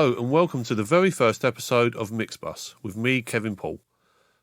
Hello and welcome to the very first episode of MixBus with me, Kevin Paul.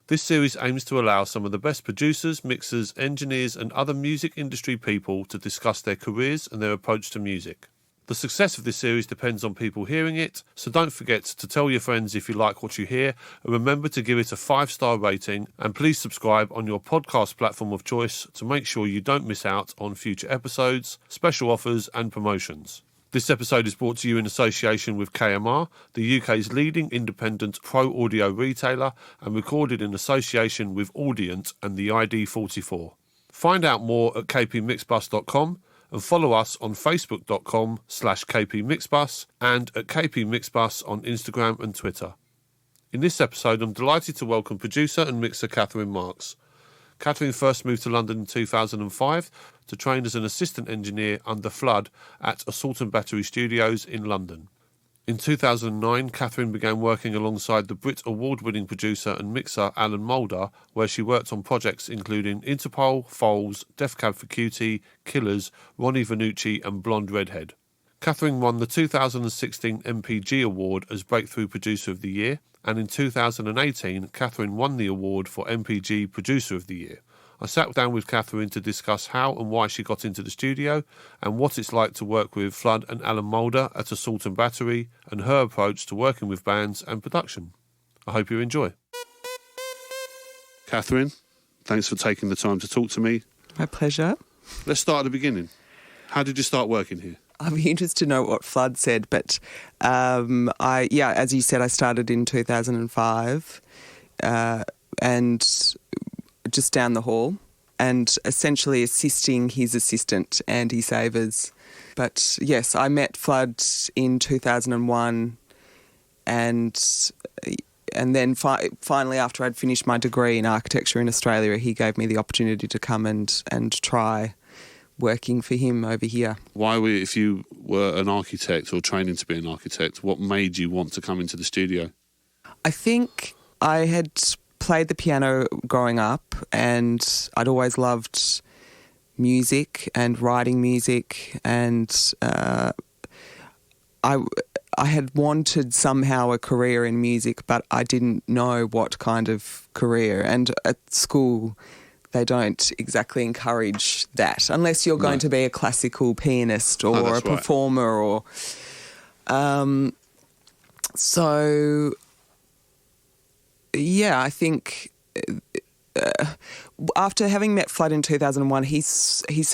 This series aims to allow some of the best producers, mixers, engineers and other music industry people to discuss their careers and their approach to music. The success of this series depends on people hearing it, so don't forget to tell your friends if you like what you hear, and remember to give it a 5-star rating, and please subscribe on your podcast platform of choice to make sure you don't miss out on future episodes, special offers and promotions. This episode is brought to you in association with KMR, the UK's leading independent pro audio retailer, and recorded in association with Audient and the ID44. Find out more at kpmixbus.com and follow us on facebook.com/kpmixbus and at kpmixbus on Instagram and Twitter. In this episode, I'm delighted to welcome producer and mixer Catherine Marks. Catherine first moved to London in 2005 to train as an assistant engineer under Flood at Assault and Battery Studios in London. In 2009, Catherine began working alongside the Brit Award-Winning producer and mixer Alan Moulder, where she worked on projects including Interpol, Foals, Death Cab for Cutie, Killers, Ronnie, Vannuci and Blonde Redhead. Catherine won the 2016 MPG Award as Breakthrough Producer of the Year, and in 2018, Catherine won the award for MPG Producer of the Year. I sat down with Catherine to discuss how and why she got into the studio and what it's like to work with Flood and Alan Moulder at Assault and Battery and her approach to working with bands and production. I hope you enjoy. Catherine, thanks for taking the time to talk to me. My pleasure. Let's start at the beginning. How did you start working here? I'd be interested to know what Flood said, but as you said, I started in 2005 and just down the hall and essentially assisting his assistant, Andy Savers. But yes, I met Flood in 2001 and then finally after I'd finished my degree in architecture in Australia, he gave me the opportunity to come and try working for him over here. If you were an architect or training to be an architect, what made you want to come into the studio? I think I had played the piano growing up and I'd always loved music and writing music, and I had wanted somehow a career in music, but I didn't know what kind of career. And at school, they don't exactly encourage that unless you're going to be a classical pianist or a performer or... I think after having met Flood in 2001, he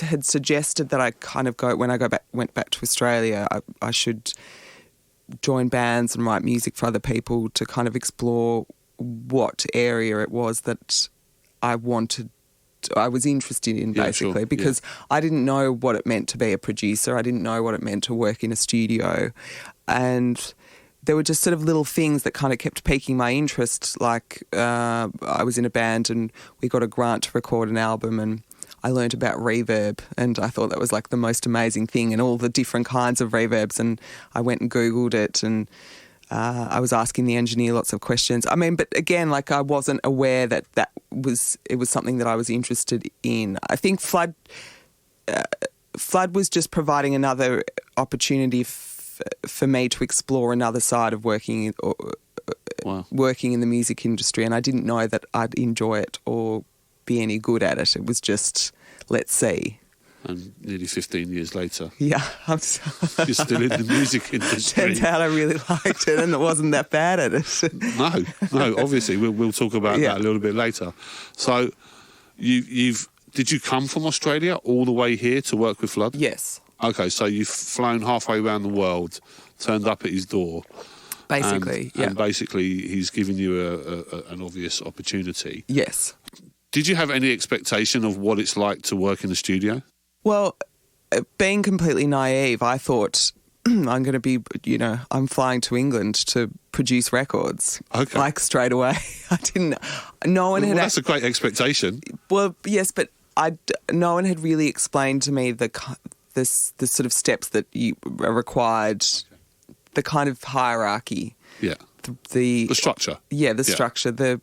had suggested that I kind of went back to Australia, I should join bands and write music for other people to kind of explore what area it was that I was interested in, basically, because I didn't know what it meant to be a producer. I didn't know what it meant to work in a studio. And there were just sort of little things that kind of kept piquing my interest. Like I was in a band and we got a grant to record an album, and I learned about reverb, and I thought that was like the most amazing thing, and all the different kinds of reverbs. And I went and Googled it, and I was asking the engineer lots of questions. I mean, but again, like I wasn't aware that it was something that I was interested in. I think Flood was just providing another opportunity for me to explore another side of working in the music industry, and I didn't know that I'd enjoy it or be any good at it. It was just, let's see. And nearly 15 years later. Yeah. You're still in the music industry. Turns out I really liked it and it wasn't that bad at it. No, obviously. We'll talk about that a little bit later. So did you come from Australia all the way here to work with Flood? Yes. Okay, so you've flown halfway around the world, turned up at his door. Basically, and basically he's given you an obvious opportunity. Yes. Did you have any expectation of what it's like to work in the studio? Well, being completely naive, I thought I'm going to be, I'm flying to England to produce records. Okay. Like straight away. That's a great expectation. Well, yes, but no one had really explained to me the sort of steps that are required, the kind of hierarchy. Yeah. The structure. Yeah, the structure, the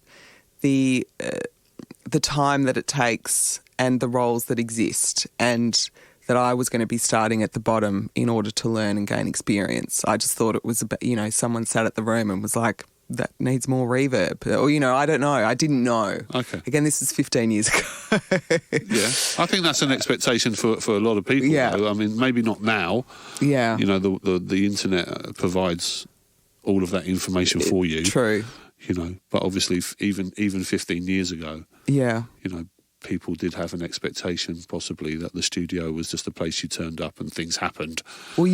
time that it takes and the roles that exist. And that I was going to be starting at the bottom in order to learn and gain experience. I just thought it was about, someone sat at the room and was like, that needs more reverb. Or, I don't know. I didn't know. Okay. Again, this is 15 years ago. Yeah. I think that's an expectation for a lot of people, Yeah. though. I mean, maybe not now. Yeah. The internet provides all of that information for you. True. But obviously even 15 years ago, Yeah. people did have an expectation possibly that the studio was just a place you turned up and things happened. Well,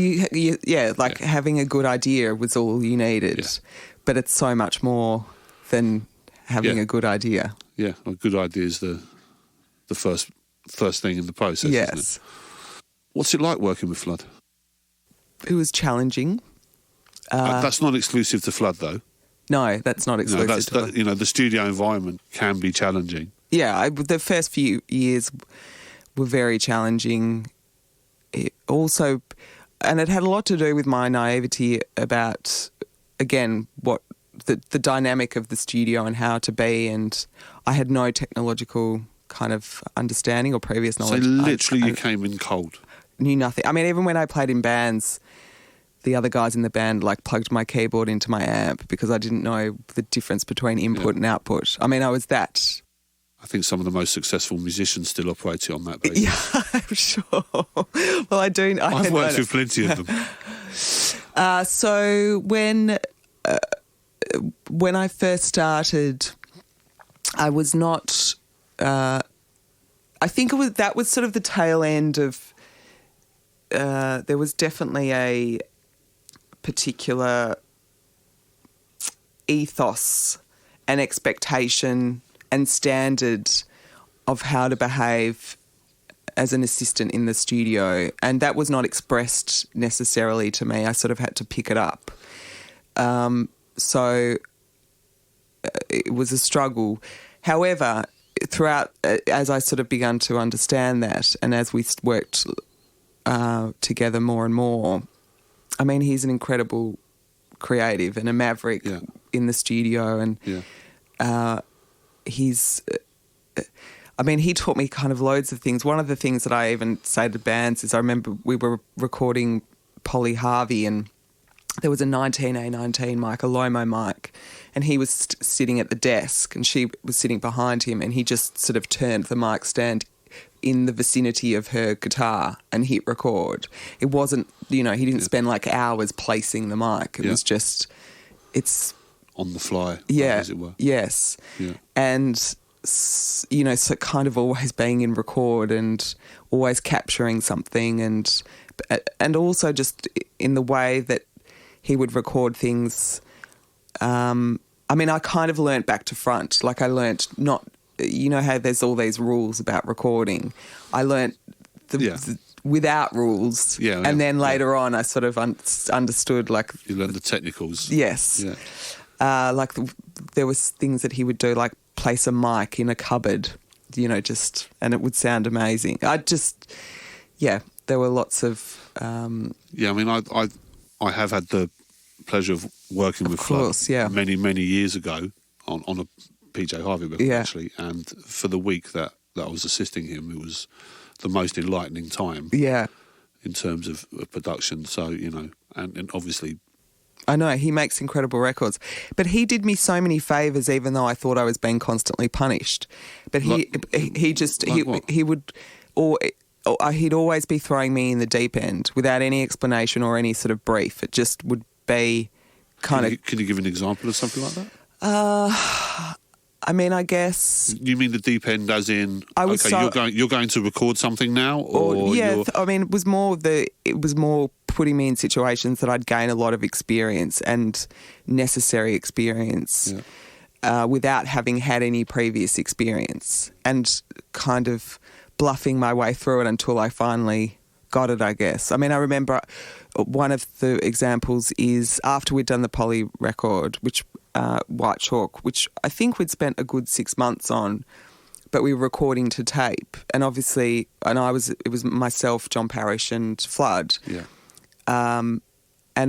having a good idea was all you needed. Yeah. But it's so much more than having a good idea. Yeah, a good idea is the first thing in the process, Yes. isn't it? What's it like working with Flood? It was challenging. That's not exclusive to Flood, though. No, that's not exclusive to Flood. The studio environment can be challenging. Yeah, the first few years were very challenging. It also, and it had a lot to do with my naivety about, again, what the dynamic of the studio and how to be, and I had no technological kind of understanding or previous knowledge. So literally you came in cold? Knew nothing. I mean, even when I played in bands, the other guys in the band plugged my keyboard into my amp because I didn't know the difference between input and output. I mean, I was that... I think some of the most successful musicians still operate it on that basis. Yeah, I'm sure. Well, I do. I've worked with plenty of them. So when I first started, I was not. I think that was sort of the tail end of. There was definitely a particular ethos and expectation and standard of how to behave as an assistant in the studio, and that was not expressed necessarily to me. I sort of had to pick it up. So it was a struggle. However, throughout, as I sort of began to understand that, and as we worked together more and more, I mean, he's an incredible creative and a maverick in the studio, and he taught me kind of loads of things. One of the things that I even say to bands is I remember we were recording Polly Harvey, and there was a 19A19 mic, a Lomo mic, and he was sitting at the desk and she was sitting behind him, and he just sort of turned the mic stand in the vicinity of her guitar and hit record. It wasn't, he didn't spend hours placing the mic. It was just, it's... on the fly, as it were. Yes. Yeah. And, so kind of always being in record and always capturing something, and also just in the way that he would record things. I kind of learnt back to front. I learnt not, how there's all these rules about recording. I learnt without rules. Yeah, and then later on I sort of understood You learned the technicals. Yes. Yeah. There was things that he would do, place a mic in a cupboard, and it would sound amazing. There were lots of... I have had the pleasure of working with Flood many, many years ago on a PJ Harvey record, actually, and for the week that I was assisting him, it was the most enlightening time in terms of production. So, and obviously... I know, he makes incredible records. But he did me so many favours, even though I thought I was being constantly punished. But he'd always be throwing me in the deep end without any explanation or any sort of brief. It just would be kind of... Can you give an example of something like that? I guess... You mean the deep end as in, you're going to record something now? It was more putting me in situations that I'd gain a lot of experience and necessary experience without having had any previous experience, and kind of bluffing my way through it until I finally got it, I guess. I remember one of the examples is after we'd done the Polly record, which White Chalk, which I think we'd spent a good 6 months on, but we were recording to tape, and obviously, it was myself, John Parrish, and Flood. Yeah. And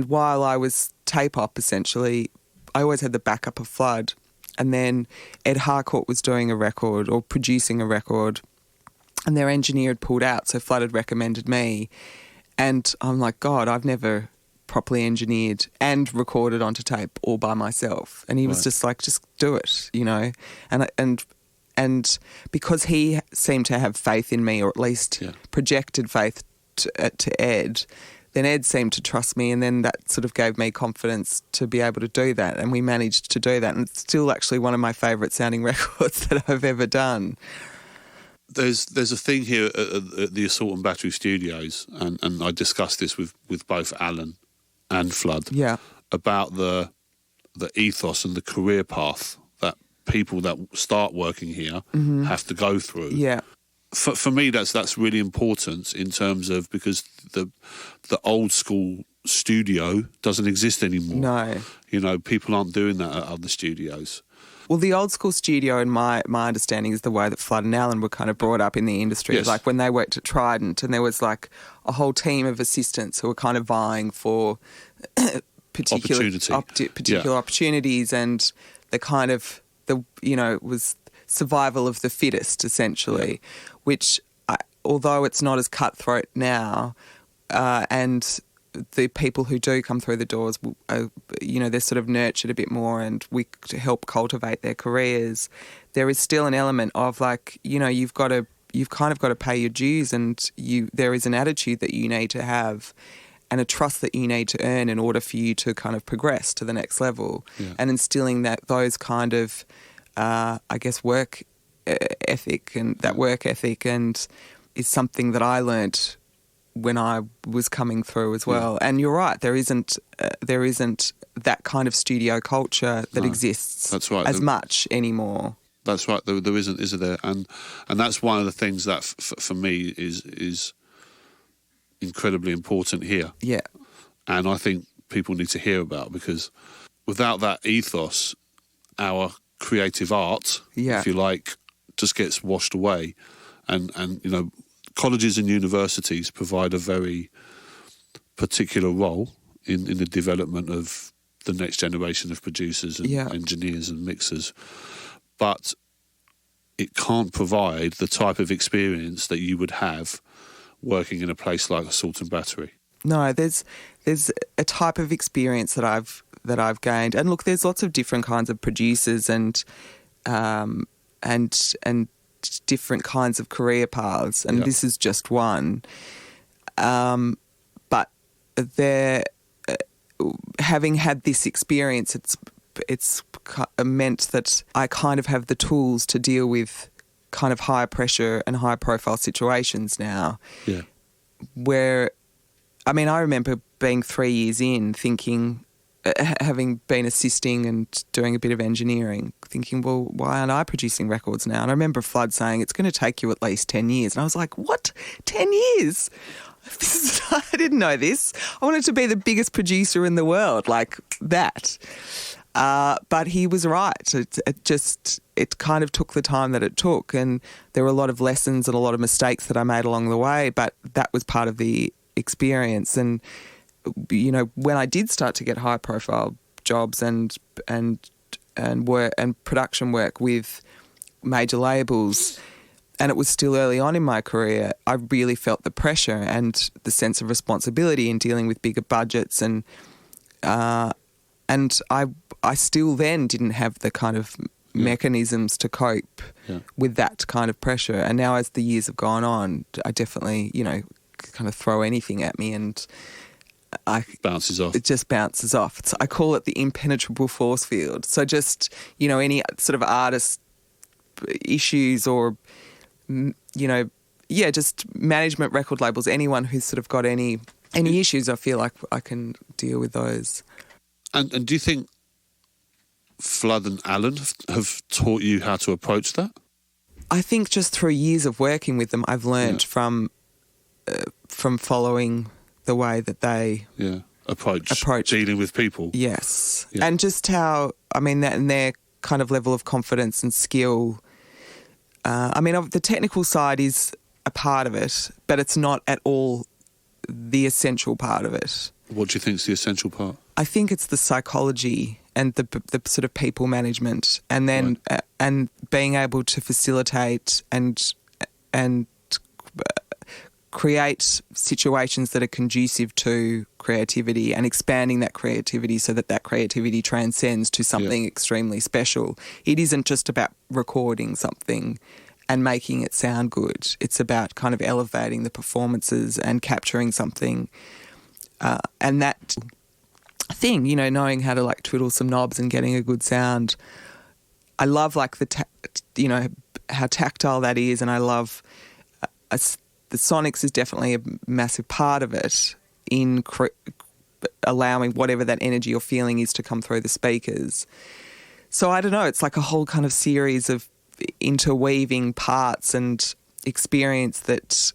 while I was tape op, essentially, I always had the backup of Flood, and then Ed Harcourt was doing a record or producing a record, and their engineer had pulled out, so Flood had recommended me. And I'm like, God, I've never properly engineered and recorded onto tape all by myself. And he was just like, just do it, you know. And because he seemed to have faith in me, or at least projected faith to Ed, then Ed seemed to trust me, and then that sort of gave me confidence to be able to do that, and we managed to do that. And it's still actually one of my favourite sounding records that I've ever done. There's a thing here at the Assault and Battery Studios, and I discussed this with both Alan and Flood, about the ethos and the career path that people that start working here have to go through. Yeah. For me, that's really important in terms of, because the old school studio doesn't exist anymore. No. You know, people aren't doing that at other studios. Well, the old school studio, in my understanding, is the way that Flood and Alan were kind of brought up in the industry. Yes. Like when they worked at Trident, and there was like a whole team of assistants who were kind of vying for particular opportunities, and the kind of, it was survival of the fittest, essentially, which, although it's not as cutthroat now, and the people who do come through the doors, they're sort of nurtured a bit more, and we help cultivate their careers. There is still an element of like, you've kind of got to pay your dues, and there is an attitude that you need to have, and a trust that you need to earn in order for you to kind of progress to the next level. Yeah. And instilling those kind of, work ethic, and that work ethic, and is something that I learnt when I was coming through as well. Yeah. And you're right, there isn't that kind of studio culture that exists as much anymore. That's right, there isn't, is there? And that's one of the things that for me is incredibly important here. Yeah. And I think people need to hear about, because without that ethos, our creative art, if you like, just gets washed away. And colleges and universities provide a very particular role in the development of the next generation of producers and engineers and mixers. But it can't provide the type of experience that you would have working in a place like Assault and Battery. No, there's a type of experience that I've gained. And look, there's lots of different kinds of producers and different kinds of career paths, and this is just one. But having had this experience, it's meant that I kind of have the tools to deal with kind of high pressure and high profile situations now. Yeah. Where, I remember being 3 years in, thinking, having been assisting and doing a bit of engineering, thinking, well, why aren't I producing records now? And I remember Flood saying, it's going to take you at least 10 years. And I was like, what? 10 years? I didn't know this. I wanted to be the biggest producer in the world, like that. But he was right. It kind of took the time that it took. And there were a lot of lessons and a lot of mistakes that I made along the way, but that was part of the experience. And when I did start to get high profile jobs and work and production work with major labels, and it was still early on in my career, I really felt the pressure and the sense of responsibility in dealing with bigger budgets, and I still then didn't have the kind of mechanisms to cope with that kind of pressure. And now, as the years have gone on, I definitely kind of throw anything at me and bounces off. It just bounces off. I call it the impenetrable force field. So just, any sort of artist issues or, just management, record labels, anyone who's sort of got any issues, I feel like I can deal with those. And do you think Flood and Alan have taught you how to approach that? I think just through years of working with them, I've learned from following the way that they approach dealing with people. Yes. Yeah. And just how, that and their kind of level of confidence and skill. The technical side is a part of it, but it's not at all the essential part of it. What do you think is the essential part? I think it's the psychology and the sort of people management, and then and being able to facilitate and create situations that are conducive to creativity and expanding that creativity so that that creativity transcends to something extremely special. It isn't just about recording something and making it sound good. It's about kind of elevating the performances and capturing something. And that thing, you know, knowing how to like twiddle some knobs and getting a good sound. I love like you know, how tactile that is, and I love the sonics is definitely a massive part of it in allowing whatever that energy or feeling is to come through the speakers. So I don't know, it's like a whole kind of series of interweaving parts and experience that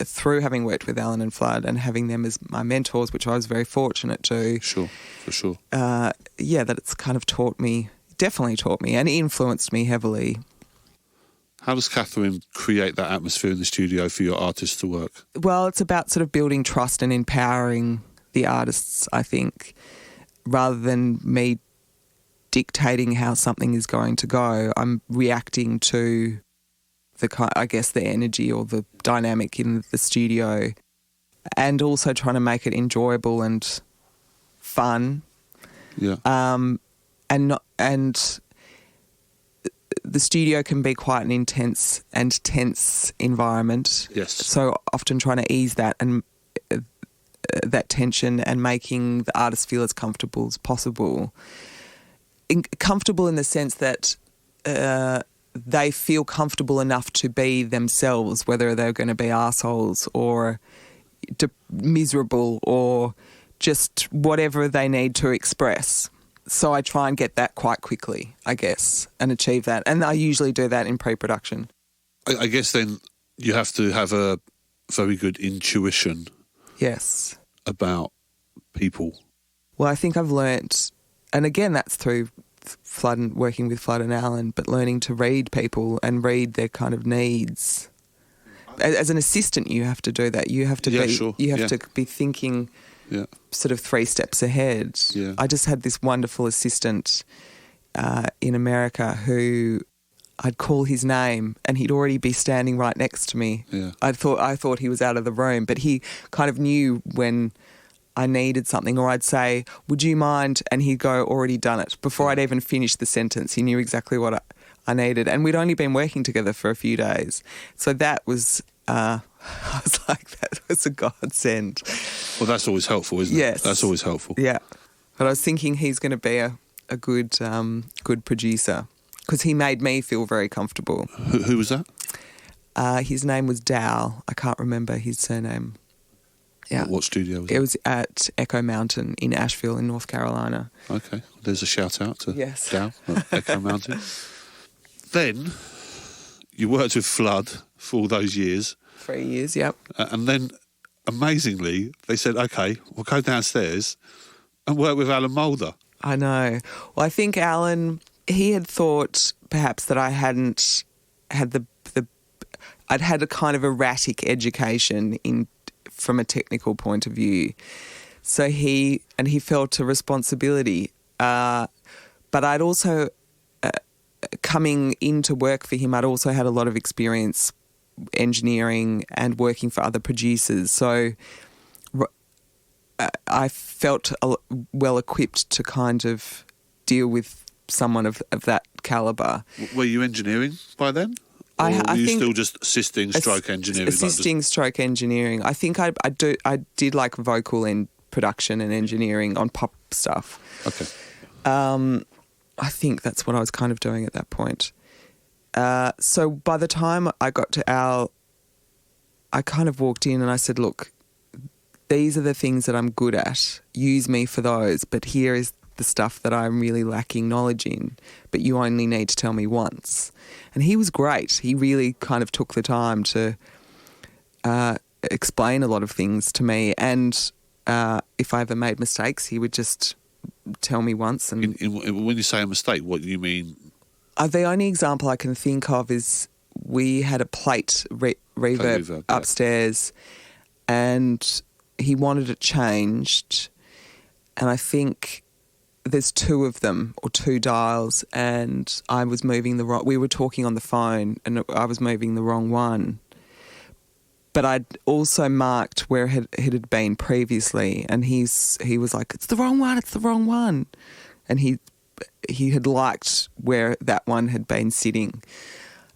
through having worked with Alan and Flood and having them as my mentors, which I was very fortunate to. Sure, for sure. That it's kind of definitely taught me and influenced me heavily. How does Catherine create that atmosphere in the studio for your artists to work? Well, it's about sort of building trust and empowering the artists, I think, rather than me dictating how something is going to go. I'm reacting to the energy or the dynamic in the studio, and also trying to make it enjoyable and fun. Yeah. And the studio can be quite an intense and tense environment. Yes. So often trying to ease that and that tension and making the artist feel as comfortable as possible. Comfortable in the sense that they feel comfortable enough to be themselves, whether they're going to be arseholes or miserable or just whatever they need to express. So I try and get that quite quickly, I guess, and achieve that. And I usually do that in pre-production. I guess then you have to have a very good intuition. Yes. About people. Well, I think I've learnt, and again, that's through working with Flood and Alan, but learning to read people and read their kind of needs. As an assistant, you have to do that. You have to to be thinking sort of 3 steps ahead. Yeah. I just had this wonderful assistant in America who I'd call his name and he'd already be standing right next to me. Yeah. I thought he was out of the room, but he kind of knew when I needed something, or I'd say, would you mind? And he'd go, already done it. Before I'd even finished the sentence, he knew exactly what I needed. And we'd only been working together for a few days. So that was, I was like, that was a godsend. Well, that's always helpful, isn't it? Yes. That's always helpful. Yeah. But I was thinking he's going to be a good producer because he made me feel very comfortable. Who was that? His name was Dow. I can't remember his surname. Yeah. What studio was it? It was at Echo Mountain in Asheville in North Carolina. Okay. There's a shout out to Dow at Echo Mountain. Then you worked with Flood for all those years. 3 years, yep. And then, amazingly, they said, OK, we'll go downstairs and work with Alan Moulder. I know. Well, I think Alan, he had thought perhaps that I hadn't had I'd had a kind of erratic education from a technical point of view. So he felt a responsibility. But I'd also, coming into work for him, I'd also had a lot of experience engineering and working for other producers. So I felt well equipped to kind of deal with someone of that calibre. Were you engineering by then? Or were you still just assisting stroke engineering? Assisting stroke engineering. I think I did like vocal and production and engineering on pop stuff. Okay. I think that's what I was kind of doing at that point. So by the time I got to Al, I kind of walked in and I said, look, these are the things that I'm good at. Use me for those, but here is the stuff that I'm really lacking knowledge in, but you only need to tell me once. And he was great. He really kind of took the time to explain a lot of things to me. And if I ever made mistakes, he would just tell me once. And when you say a mistake, what do you mean? The only example I can think of is we had a plate reverb upstairs and he wanted it changed. And I think there's 2 of them or 2 dials and I was moving we were talking on the phone and I was moving the wrong one. but I'd also marked where it had been previously, and he was like, it's the wrong one. And he had liked where that one had been sitting.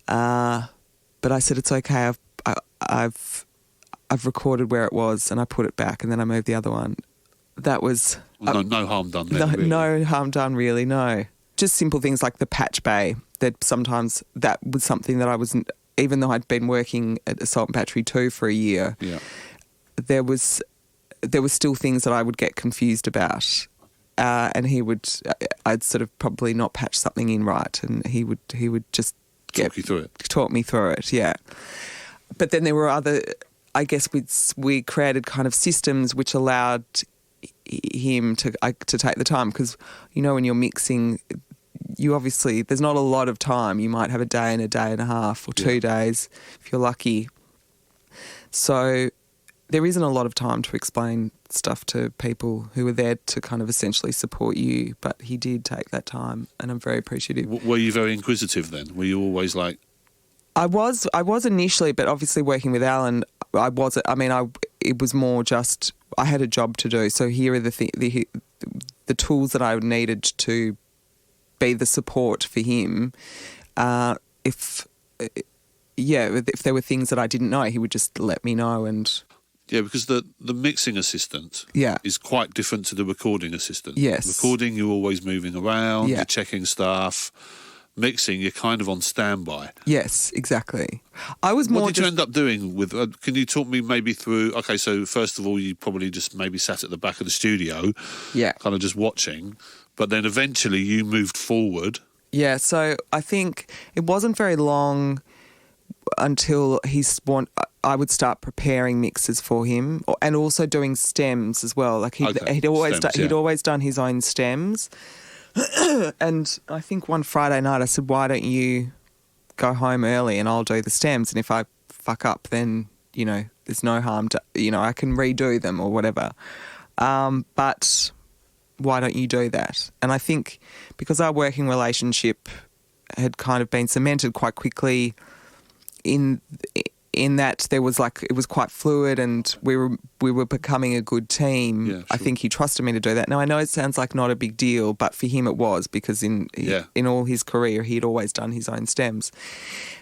But I said, it's okay, I've recorded where it was, and I put it back, and then I moved the other one. That was... No harm done there, really. No harm done, really, no. Just simple things like the patch bay, that sometimes that was something that I wasn't... Even though I'd been working at Assault and Battery 2 for a year, there was still things that I would get confused about. And I'd sort of probably not patch something in right, and he would just talk you through it. Talk me through it, yeah. But then there were other... I guess we created kind of systems which allowed him to take the time, because, you know, when you're mixing, you obviously, there's not a lot of time. You might have a day and a half or 2 days if you're lucky. So there isn't a lot of time to explain stuff to people who are there to kind of essentially support you, but he did take that time, and I'm very appreciative. Were you very inquisitive then? Were you always like... I was initially, but obviously working with Alan, it was more just, I had a job to do. So here are the tools that I needed to be the support for him. If there were things that I didn't know, he would just let me know. And yeah, because the mixing assistant is quite different to the recording assistant. Yes. Recording, you're always moving around, Yeah. you're checking stuff. Mixing, you're kind of on standby. Yes, exactly. I was more. What did you end up doing with? Can you talk me maybe through? Okay, so first of all, you probably just maybe sat at the back of the studio, kind of just watching. But then eventually, you moved forward. Yeah, so I think it wasn't very long until I would start preparing mixes for him, and also doing stems as well. Like he'd always done his own stems. And I think one Friday night I said, why don't you go home early and I'll do the stems, and if I fuck up then, you know, there's no harm to, you know, I can redo them or whatever. But why don't you do that? And I think because our working relationship had kind of been cemented quite quickly in that there was it was quite fluid, and we were becoming a good team. Yeah, sure. I think he trusted me to do that. Now I know it sounds like not a big deal, but for him it was, because in all his career he'd always done his own stems.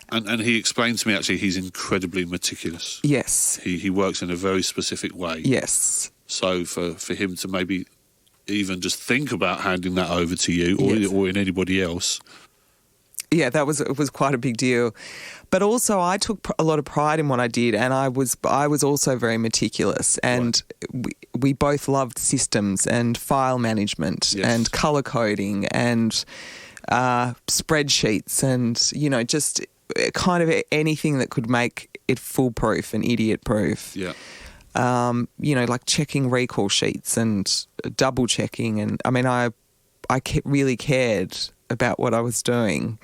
And he explained to me, actually, he's incredibly meticulous. Yes. He works in a very specific way. Yes. So for him to maybe even just think about handing that over to you or in anybody else. Yeah, it was quite a big deal. But also I took a lot of pride in what I did, and I was also very meticulous, and we both loved systems and file management and colour coding and spreadsheets and, you know, just kind of anything that could make it foolproof and idiot-proof. Yeah. You know, like checking recall sheets and double checking, and I mean, I really cared about what I was doing.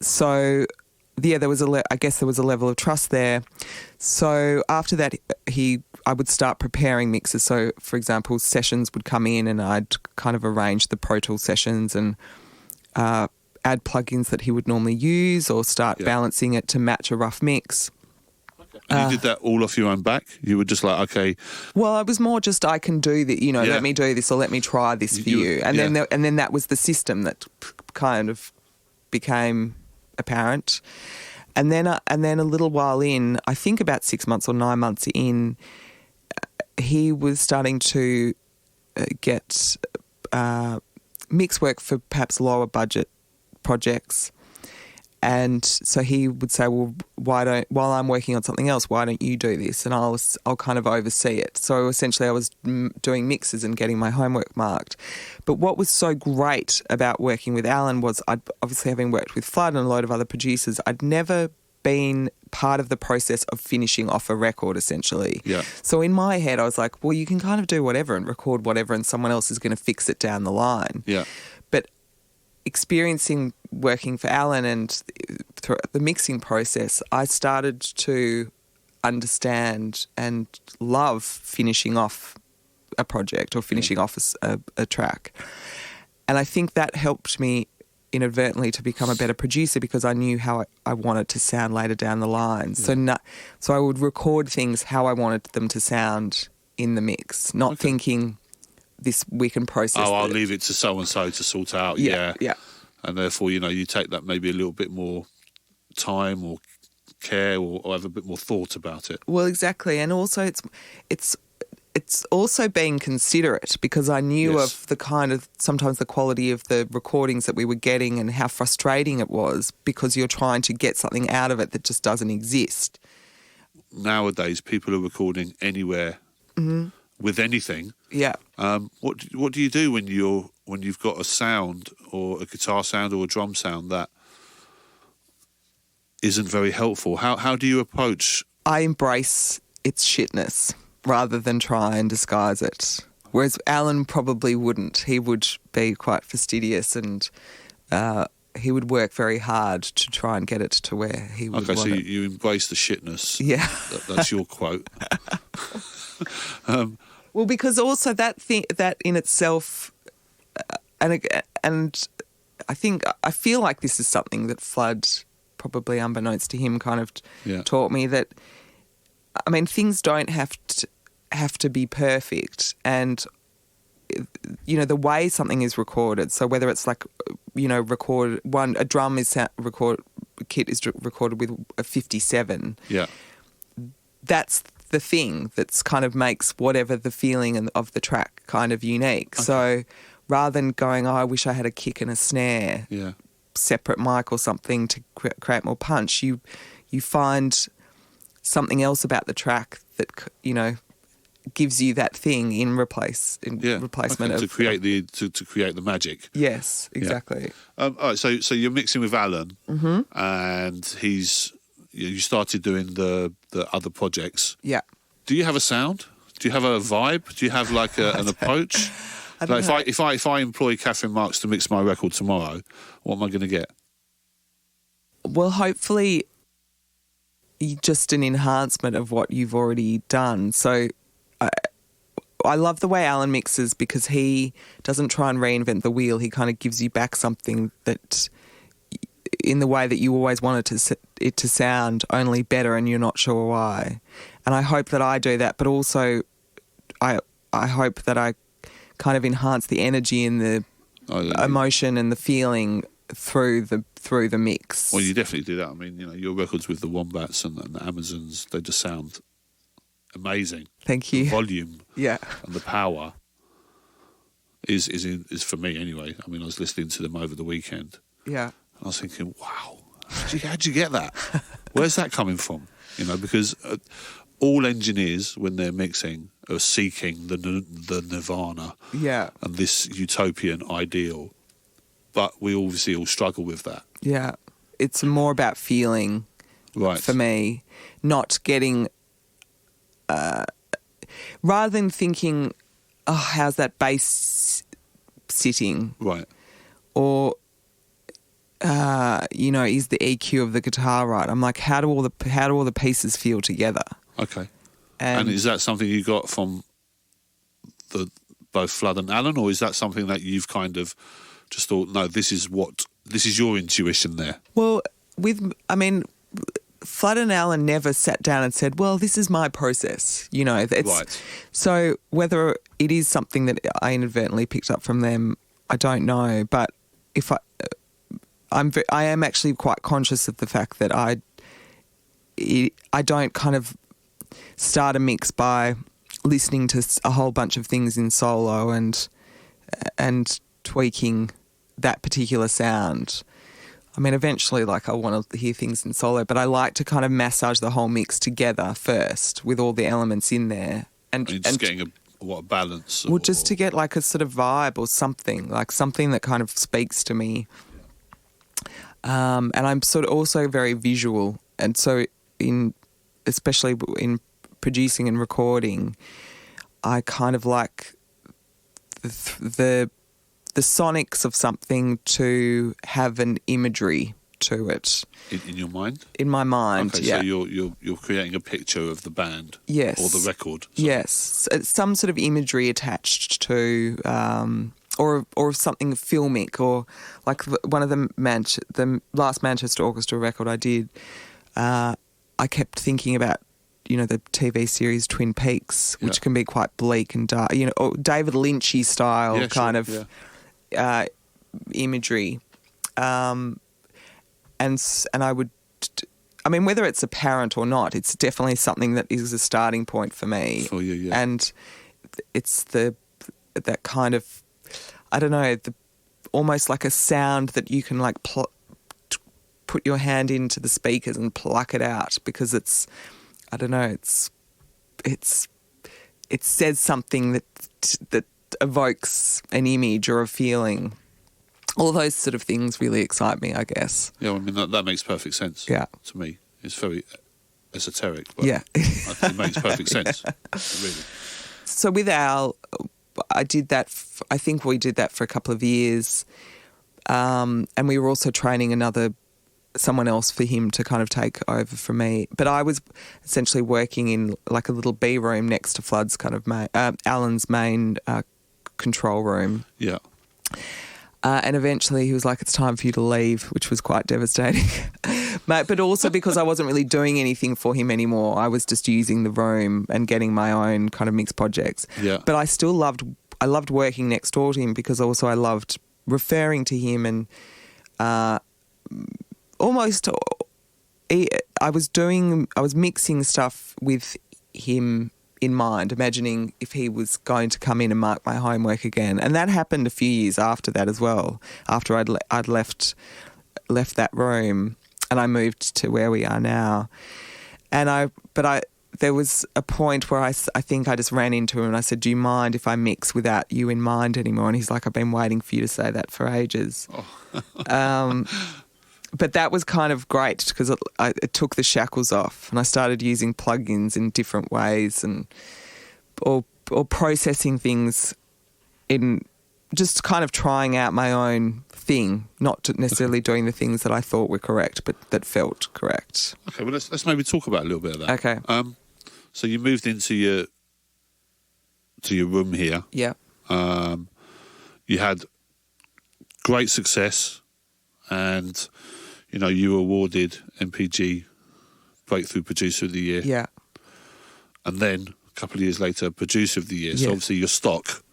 So yeah, there was I guess there was a level of trust there. So after that, I would start preparing mixes. So for example, sessions would come in, and I'd kind of arrange the Pro Tools sessions and add plugins that he would normally use, or start balancing it to match a rough mix. And you did that all off your own back? You were just like, okay. Well, it was more just, I can do that, you know, let me do this, or let me try this for you. And then that was the system that kind of became apparent. And then a little while in, I think about 6 months or 9 months in, he was starting to get mix work for perhaps lower budget projects. And so he would say, well, while I'm working on something else, why don't you do this? And I'll kind of oversee it. So essentially I was doing mixes and getting my homework marked. But what was so great about working with Alan was, obviously having worked with Flood and a load of other producers, I'd never been part of the process of finishing off a record, essentially. Yeah. So in my head, I was like, well, you can kind of do whatever and record whatever, and someone else is going to fix it down the line. Yeah. But experiencing working for Alan and through the mixing process, I started to understand and love finishing off a project or finishing off a track. And I think that helped me inadvertently to become a better producer because I knew how I wanted to sound later down the line. Yeah. So I would record things how I wanted them to sound in the mix, not thinking this we can process. I'll leave it to so and so to sort out. Yeah. And therefore, you take that maybe a little bit more time or care or have a bit more thought about it. Well, exactly, and also it's also being considerate because I knew of the kind of sometimes the quality of the recordings that we were getting and how frustrating it was because you're trying to get something out of it that just doesn't exist. Nowadays, people are recording anywhere with anything. Yeah. What do you do when you've got a sound or a guitar sound or a drum sound that isn't very helpful? How do you approach? I embrace its shitness rather than try and disguise it. Whereas Alan probably wouldn't. He would be quite fastidious and he would work very hard to try and get it to where he would want so it. you embrace the shitness. Yeah. That's your quote. Well, because also that in itself, and I feel like this is something that Flood, probably unbeknownst to him, kind of taught me that. I mean, things don't have to be perfect, and the way something is recorded. So whether it's like a drum kit is recorded with a 57. Yeah, that's the thing that's kind of makes whatever the feeling of the track kind of unique. Okay. So rather than going, I wish I had a kick and a snare, separate mic or something to create more punch, you find something else about the track that gives you that thing in replacement to create the magic. Yes, exactly. All right, so you're mixing with Alan, and you started doing the other projects. Yeah. Do you have a sound? Do you have a vibe? Do you have like an approach? Like if I employ Catherine Marks to mix my record tomorrow, what am I going to get? Well, hopefully just an enhancement of what you've already done. So I love the way Alan mixes because he doesn't try and reinvent the wheel. He kind of gives you back something that in the way that you always wanted it to sound, only better, and you're not sure why. And I hope that I do that, but also I hope that I kind of enhance the energy and the emotion and the feeling through the mix. Well, you definitely do that. I mean, your records with the Wombats and the Amazons, they just sound amazing. Thank you. The volume, and the power is for me anyway. I mean, I was listening to them over the weekend. Yeah. I was thinking, wow, how'd you get that? Where's that coming from? Because all engineers, when they're mixing, are seeking the Nirvana and this utopian ideal. But we obviously all struggle with that. Yeah. It's more about feeling for me, not getting... rather than thinking, how's that bass sitting? Right. Or... is the EQ of the guitar right? I'm like, how do all the pieces feel together? Okay. And is that something you got from both Flood and Alan, or is that something that you've kind of just thought, no, this is your intuition there? Well, Flood and Alan never sat down and said, well, this is my process. Right. So whether it is something that I inadvertently picked up from them, I don't know. But I am actually quite conscious of the fact that I don't kind of start a mix by listening to a whole bunch of things in solo and tweaking that particular sound. I mean, eventually, I want to hear things in solo, but I like to kind of massage the whole mix together first with all the elements in there. And just getting a balance? Well, just to get a sort of vibe or something, something that kind of speaks to me. And I'm sort of also very visual, and so especially in producing and recording, I kind of like the sonics of something to have an imagery to it. In your mind? In my mind, okay, so you're creating a picture of the band, yes, or the record. Sorry. Yes, some sort of imagery attached to or something filmic, or like one of the last Manchester Orchestra record I did. I kept thinking about, the TV series Twin Peaks, which can be quite bleak and dark, or David Lynchy style imagery. And I would, whether it's apparent or not, it's definitely something that is a starting point for me. For you, yeah. And it's that kind of, I don't know, almost like a sound that you can like put your hand into the speakers and pluck it out, because it's, I don't know, it says something that evokes an image or a feeling. All those sort of things really excite me, I guess. Yeah, that makes perfect sense. Yeah. To me, it's very esoteric, but yeah, it makes perfect sense. Really. So with Al, I did that. I think we did that for a couple of years, and we were also training someone else for him to kind of take over from me. But I was essentially working in like a little B room next to Flood's kind of Alan's main control room. Yeah. And eventually he was like, it's time for you to leave, which was quite devastating. But also because I wasn't really doing anything for him anymore. I was just using the room and getting my own kind of mixed projects. Yeah. But I still loved working next door to him, because also I loved referring to him, and almost I was mixing stuff with him in mind, imagining if he was going to come in and mark my homework again. And that happened a few years after that as well, after I'd left that room and I moved to where we are now. And there was a point where I think I just ran into him and I said, do you mind if I mix without you in mind anymore? And he's like, I've been waiting for you to say that for ages. Oh. But that was kind of great, because it took the shackles off, and I started using plugins in different ways, or processing things in just kind of trying out my own thing, not necessarily doing the things that I thought were correct, but that felt correct. Okay, well let's maybe talk about a little bit of that. Okay. So you moved into your room here. Yeah. You had great success, and you were awarded MPG Breakthrough Producer of the Year. Yeah. And then a couple of years later, Producer of the Year. Yeah. So obviously your stock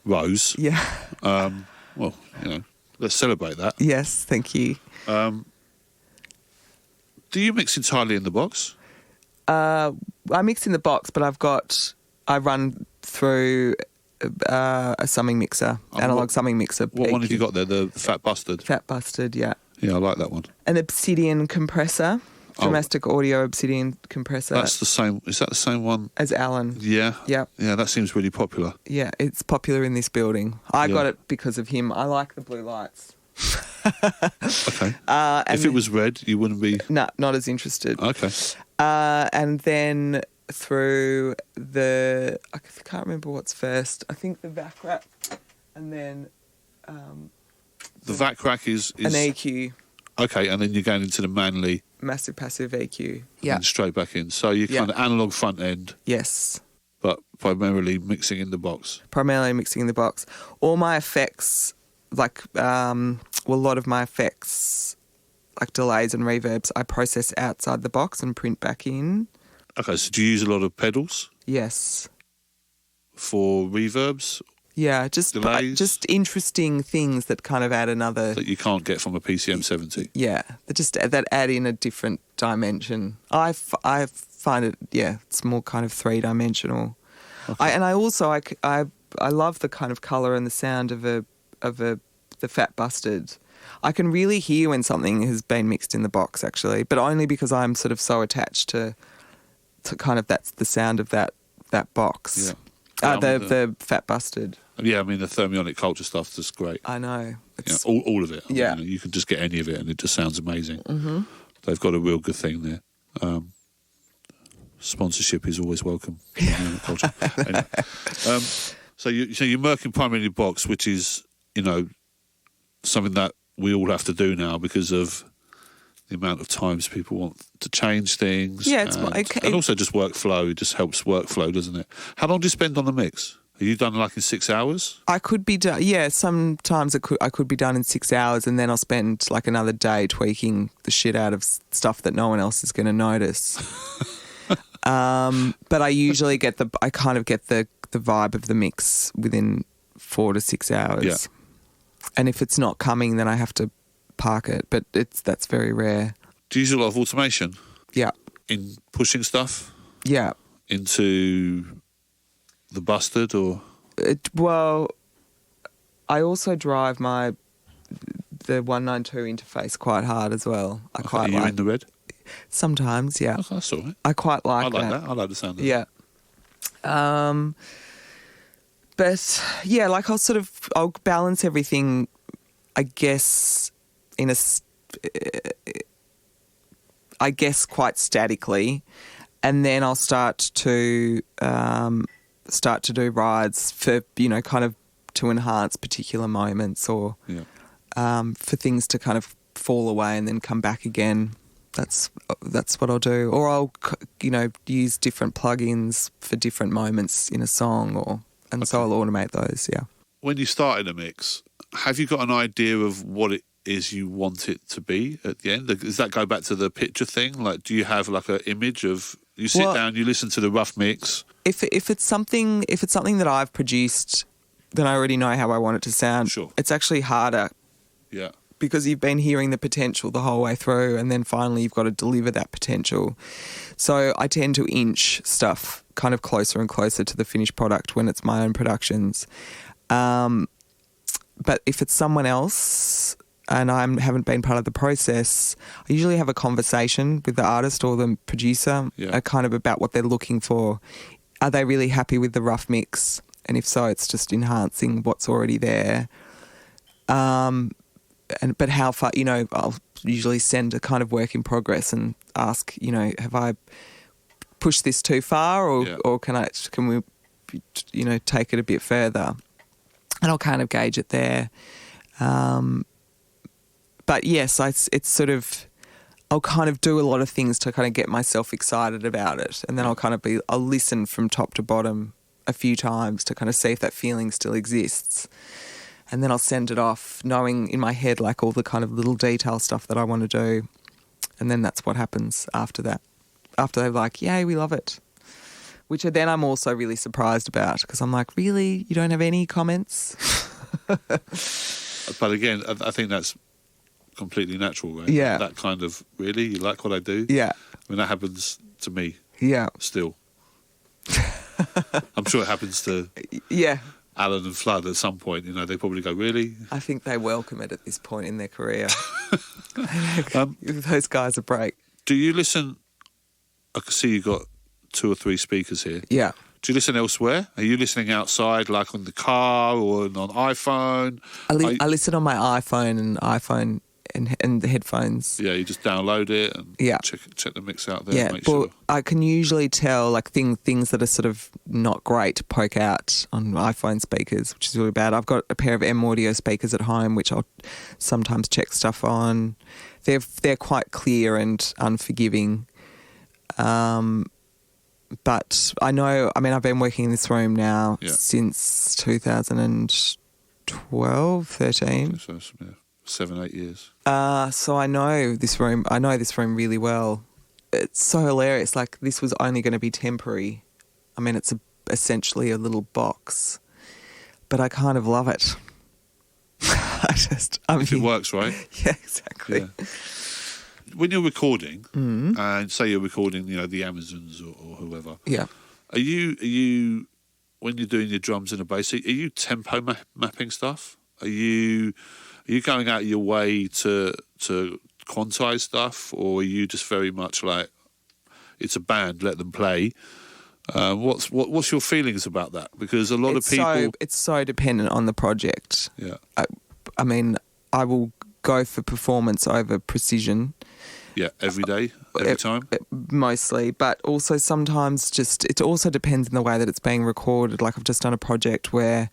rose. Yeah. Well, let's celebrate that. Yes, thank you. Do you mix entirely in the box? I mix in the box, but I run through a summing mixer, analog summing mixer. What one have you got there? The Fat Bastard? Fat Bastard, yeah. Yeah, I like that one. An Obsidian compressor, Dramatic Audio Obsidian compressor. That's the same. Is that the same one as Alan? Yeah. Yeah. Yeah, that seems really popular. Yeah, it's popular in this building. I got it because of him. I like the blue lights. Okay. If it was red, you wouldn't be... No, not as interested. Okay. And then through I can't remember what's first. I think the VAC rack, and then... the VAC rack is... an EQ. Okay, and then you're going into the Manley... Massive passive EQ. Yeah. And straight back in. So you're kind of analog front end. Yes. But primarily mixing in the box. Primarily mixing in the box. All my effects, a lot of my effects, like delays and reverbs, I process outside the box and print back in. Okay, so do you use a lot of pedals? Yes. For reverbs? Yeah, just interesting things that kind of add another... That you can't get from a PCM 70. Yeah, that add in a different dimension. I find it, it's more kind of three-dimensional. Okay. I love the kind of colour and the sound of the Fat Bastard. I can really hear when something has been mixed in the box, actually, but only because I'm sort of so attached to kind of that's the sound of that box. Yeah. The Fat Bastard. Yeah, I mean, the Thermionic Culture stuff's just great. I know. All of it. Yeah. You can just get any of it and it just sounds amazing. Mm-hmm. They've got a real good thing there. Sponsorship is always welcome. Yeah. Culture. Anyway. So you're working primarily box, which is, something that we all have to do now because of the amount of times people want to change things. Yeah, and also just workflow. It just helps workflow, doesn't it? How long do you spend on the mix? Are you done like in 6 hours? I could be done. Yeah, sometimes I could be done in 6 hours, and then I'll spend like another day tweaking the shit out of stuff that no one else is going to notice. But I usually I kind of get the vibe of the mix within 4 to 6 hours. Yeah. And if it's not coming, then I have to park it. But that's very rare. Do you use a lot of automation Yeah. in pushing stuff Yeah. into the Busted or? Well, I also drive the 192 interface quite hard as well. Are you in the red? Sometimes, yeah. Okay, that's all right. I quite like I like that. that. I like the sound of Yeah. But yeah, like I'll balance everything, I guess, quite statically, and then I'll start to do rides for, kind of to enhance particular moments or for things to kind of fall away and then come back again. That's what I'll do. Or I'll, use different plugins for different moments in a song so I'll automate those, yeah. When you started a mix, have you got an idea of what it is you want it to be at the end? Does that go back to the picture thing? Like, do you have like an image of, you sit down, you listen to the rough mix? If it's something that I've produced, then I already know how I want it to sound. Sure. It's actually harder. Yeah. Because you've been hearing the potential the whole way through, and then finally you've got to deliver that potential. So I tend to inch stuff kind of closer and closer to the finished product when it's my own productions. But if it's someone else and I haven't been part of the process, I usually have a conversation with the artist or the producer kind of about what they're looking for. Are they really happy with the rough mix? And if so, it's just enhancing what's already there. But how far, I'll usually send a kind of work in progress and ask, have I pushed this too far or can we, take it a bit further? And I'll kind of gauge it there. But yes, it's sort of, I'll kind of do a lot of things to kind of get myself excited about it. And then I'll listen from top to bottom a few times to kind of see if that feeling still exists. And then I'll send it off knowing in my head like all the kind of little detail stuff that I want to do. And then that's what happens after that. After they're like, yay, we love it. Which then I'm also really surprised about because I'm like, really? You don't have any comments? But again, I think that's completely natural, right? Yeah. That kind of, really? You like what I do? Yeah. I mean, that happens to me. Yeah. Still. I'm sure it happens to... Yeah. Alan and Flood at some point, they probably go, really? I think they welcome it at this point in their career. Give those guys a break. Do you listen? I can see you got 2 or 3 speakers here. Yeah. Do you listen elsewhere? Are you listening outside, like on the car or on iPhone? I listen on my iPhone and the headphones. Yeah, you just download it and check the mix out there. Yeah, and make but sure. I can usually tell like things that are sort of not great to poke out on iPhone speakers, which is really bad. I've got a pair of M Audio speakers at home, which I'll sometimes check stuff on. They're quite clear and unforgiving. But I know, I've been working in this room now since 2012, 13. So, 7-8 years. So I know this room really well. It's so hilarious. Like, this was only going to be temporary. It's essentially a little box, but I kind of love it. If it works, right? Yeah, exactly. Yeah. When you're recording, and say you're recording, the Amazons or whoever. Yeah. Are you when you're doing your drums and the bass? Are you tempo mapping stuff? Are you going out of your way to quantize stuff, or are you just very much like it's a band, let them play? What's your feelings about that? Because a lot of people, it's so dependent on the project. Yeah. I will go for performance over precision. Yeah, every day, every time? Mostly, but also sometimes it also depends on the way that it's being recorded. Like, I've just done a project where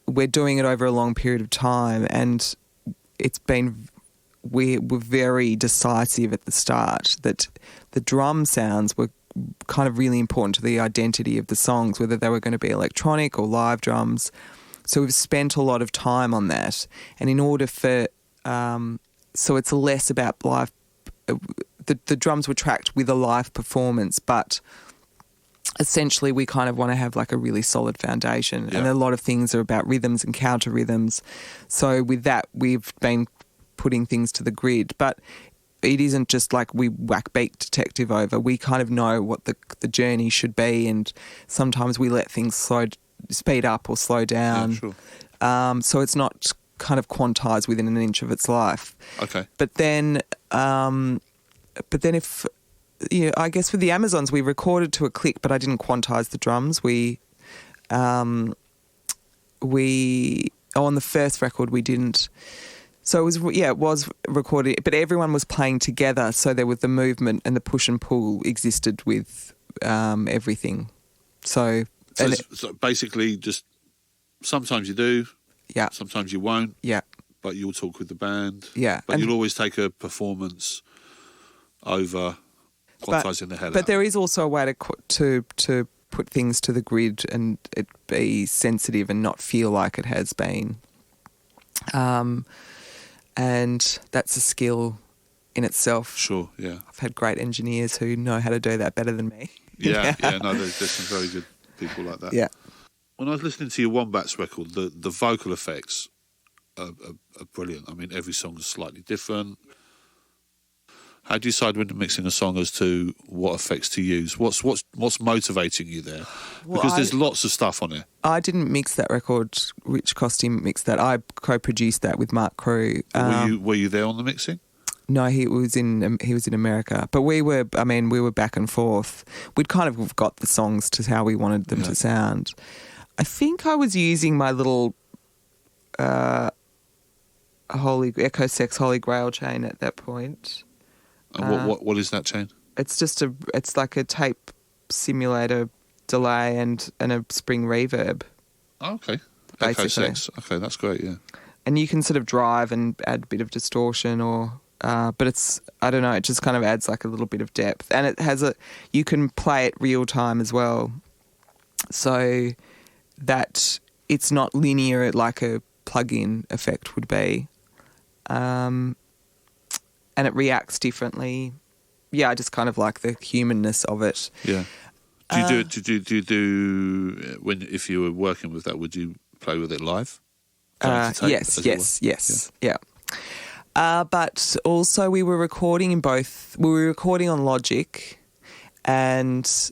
we're doing it over a long period of time, and we were very decisive at the start that the drum sounds were kind of really important to the identity of the songs, whether they were going to be electronic or live drums. So we've spent a lot of time on that. And in order for, so it's less about live, the drums were tracked with a live performance, but essentially we kind of want to have like a really solid foundation. Yeah. And a lot of things are about rhythms and counter rhythms. So with that, we've been putting things to the grid. But it isn't just like we whack Beat Detective over. We kind of know what the journey should be, and sometimes we let things speed up or slow down. Yeah, sure. So it's not kind of quantized within an inch of its life. Okay. But then if, I guess with the Amazons, we recorded to a click, but I didn't quantize the drums. On the first record we didn't. So it was recorded, but everyone was playing together, so there was the movement and the push and pull existed with everything. So basically just sometimes you do, yeah, sometimes you won't, yeah, but you'll talk with the band, yeah, but you'll always take a performance over quantizing the hell out. But there is also a way to put things to the grid and it be sensitive and not feel like it has been. And that's a skill in itself. Sure, yeah. I've had great engineers who know how to do that better than me. Yeah. No, there's some very good people like that. Yeah. When I was listening to your Wombats record, the vocal effects are brilliant. I mean, every song is slightly different. How do you decide when you're mixing a song as to what effects to use? What's motivating you there? Because there's lots of stuff on it. I didn't mix that record. Rich Costume mixed that. I co-produced that with Mark Crew. Were you there on the mixing? No, he was in America. But we were back and forth. We'd kind of got the songs to how we wanted them to sound. I think I was using my little Echo Sex Holy Grail chain at that point. And what is that chain? It's like a tape simulator delay and a spring reverb. Oh, okay. Basically. Echo Sex. Okay, that's great, yeah. And you can sort of drive and add a bit of distortion but it's, I don't know, it just kind of adds like a little bit of depth. And it has you can play it real time as well. So that it's not linear like a plug-in effect would be. And it reacts differently. Yeah, I just kind of like the humanness of it. Yeah. Do you do if you were working with that? Would you play with it live? Yes. Yeah. But also we were recording in both. We were recording on Logic, and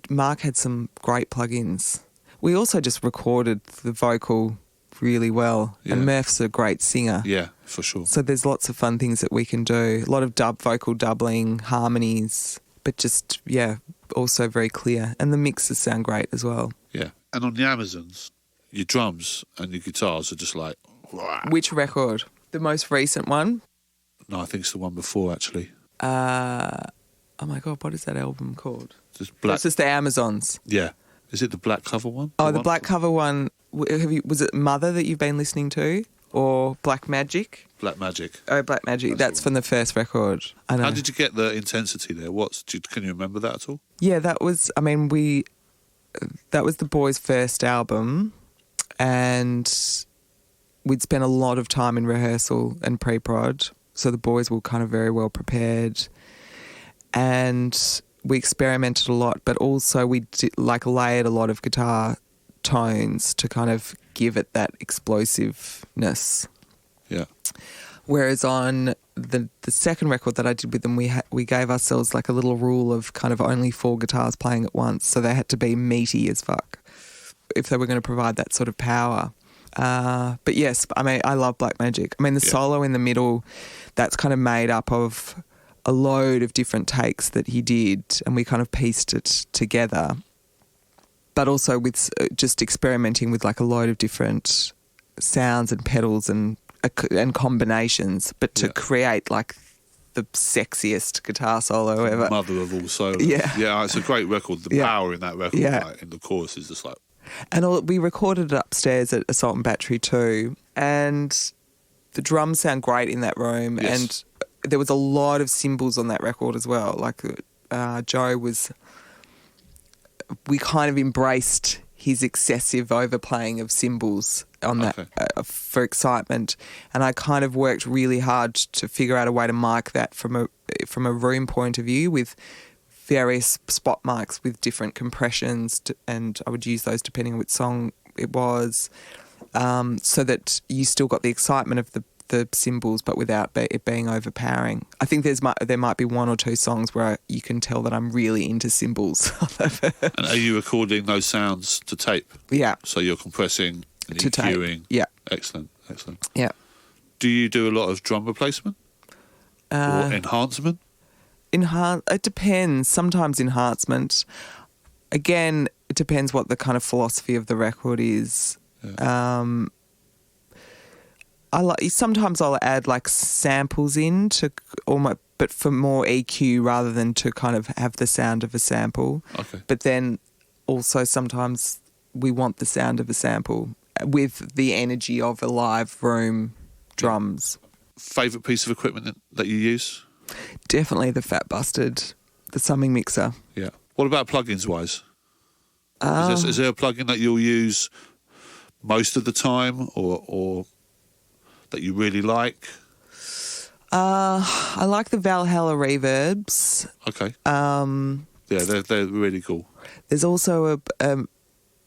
Mark had some great plugins. We also just recorded the vocal really well, and Murph's a great singer. Yeah, for sure. So there's lots of fun things that we can do. A lot of vocal doubling, harmonies, but just, also very clear. And the mixes sound great as well. Yeah. And on the Amazons, your drums and your guitars are just like... Wah. Which record? The most recent one? No, I think it's the one before, actually. Oh my God, what is that album called? It's black. It's just the Amazons. Yeah. Is it the black cover one? Oh, the black cover one. Was it Mother that you've been listening to? Or Black Magic? Black Magic. Oh, Black Magic. That's from the first record. I know. How did you get the intensity there? Can you remember that at all? Yeah, that was the boys' first album, and we'd spent a lot of time in rehearsal and pre-prod, so the boys were kind of very well prepared, and we experimented a lot, but also we layered a lot of guitar tones to kind of give it that explosiveness. Yeah. Whereas on the second record that I did with them, we gave ourselves like a little rule of kind of only 4 guitars playing at once, so they had to be meaty as fuck if they were going to provide that sort of power. But yes, I mean, I love Black Magic. I mean, the solo in the middle, that's kind of made up of a load of different takes that he did, and we kind of pieced it together. But also with just experimenting with like a load of different sounds and pedals and combinations, but to create like the sexiest guitar solo ever. Mother of all solos. Yeah, it's a great record. The power in that record, like, in the chorus is just like... And we recorded it upstairs at Assault and Battery too, and the drums sound great in that room. Yes. And there was a lot of cymbals on that record as well. Like Joe was, we kind of embraced his excessive overplaying of cymbals on that for excitement, and I kind of worked really hard to figure out a way to mic that from a room point of view with various spot mics with different compressions, and I would use those depending on which song it was, so that you still got the excitement of the cymbals, but without it being overpowering. I think there might be one or two songs where you can tell that I'm really into cymbals. And are you recording those sounds to tape? Yeah. So you're compressing and to EQing? Tape. Yeah. Excellent. Yeah. Do you do a lot of drum replacement or enhancement? It depends. Sometimes enhancement. Again, it depends what the kind of philosophy of the record is. Yeah. Sometimes I'll add like samples in to but for more EQ rather than to kind of have the sound of a sample. Okay. But then also sometimes we want the sound of a sample with the energy of a live room drums. Favourite piece of equipment that you use? Definitely the Fat Bastard, the summing mixer. Yeah. What about plugins wise? Is there a plugin that you'll use most of the time or that you really like? I like the Valhalla reverbs. Okay. Yeah, they're really cool. There's also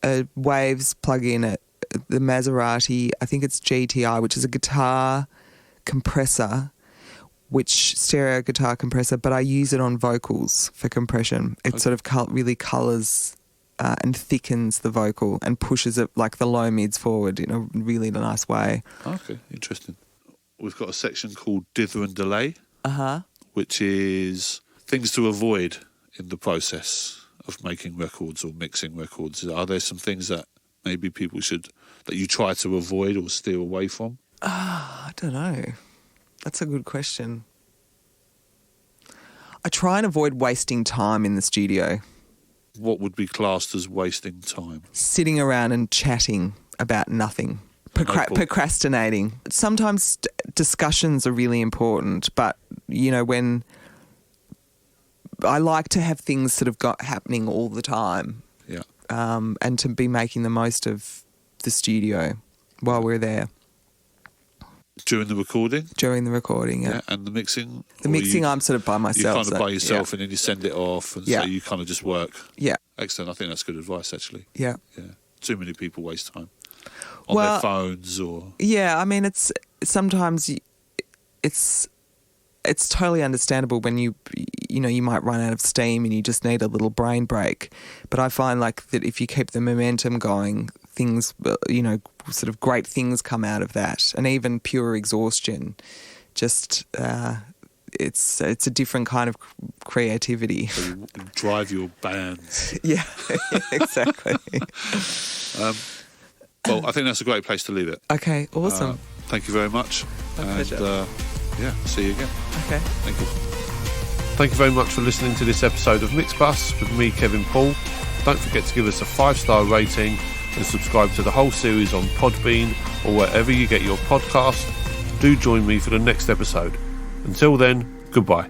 a Waves plugin at the Maserati, I think it's GTI, which is a guitar compressor, stereo guitar compressor, but I use it on vocals for compression. It sort of really colours and thickens the vocal and pushes it like the low mids forward in a really nice way. Okay, interesting. We've got a section called Dither and Delay, which is things to avoid in the process of making records or mixing records. Are there some things that maybe that you try to avoid or steer away from? I don't know. That's a good question. I try and avoid wasting time in the studio. What would be classed as wasting time? Sitting around and chatting about nothing. Procrastinating. Sometimes discussions are really important, but, when I like to have things sort of happening all the time. Yeah. And to be making the most of the studio while we're there. During the recording? During the recording, yeah. And the mixing? The mixing, I'm sort of by myself. You're kind of by yourself, and then you send it off, and so you kind of just work. Yeah. Excellent. I think that's good advice, actually. Yeah. Yeah. Too many people waste time on their phones or... Yeah, I mean, sometimes it's totally understandable when you might run out of steam and you just need a little brain break. But I find like that if you keep the momentum going, things, sort of great things come out of that. And even pure exhaustion, just it's a different kind of creativity. So you drive your bands. Yeah, exactly. Well, I think that's a great place to leave it. Okay, awesome. Thank you very much. My pleasure. See you again. Okay. Thank you. Thank you very much for listening to this episode of MixBus with me, Kevin Paul. Don't forget to give us a 5-star rating and subscribe to the whole series on Podbean or wherever you get your podcast. Do join me for the next episode. Until then, goodbye.